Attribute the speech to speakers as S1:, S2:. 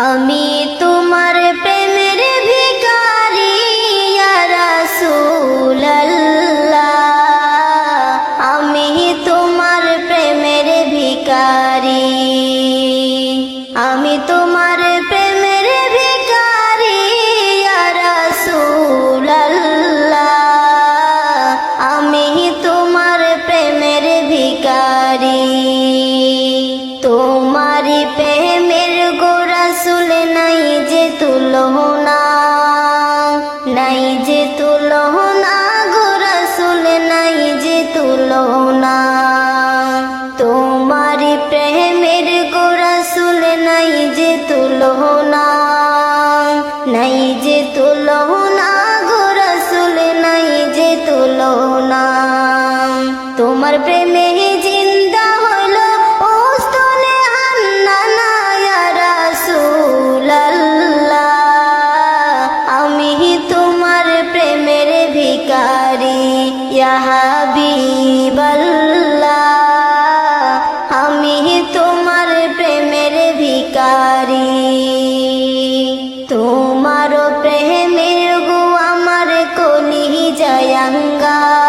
S1: আমি তোমার প্রেমের ভিখারি ইয়া রাসূলুল্লাহ, আমি তোমার প্রেমের ভিখারি, আমি তোমার প্রেমের ভিখারি ইয়া রাসূলুল্লাহ, আমি তোমার প্রেমের ভিখারি। তোমারি প্রেমের গো রাসূল নাই যে তুলনা, নাই যে তুলনা গো রাসূল নাই যে তুলনা। তোমারি প্রেমের গো রাসূল নাই যে তুলনা, নাই যে তুলনা গো রাসূল নাই যে তুলনা। তোমার প্রেমে জিন্দা হলো ওস্তনে হান্নানা ইয়া রাসূলুল্লাহ, আমি তোমার প্রেমের ভিখারি ইয়া হাবিবাল্লাহ, আমি তোমার প্রেমের ভিখারি। তোমার প্রেমের গো আমার কলিজায় আঙ্গার,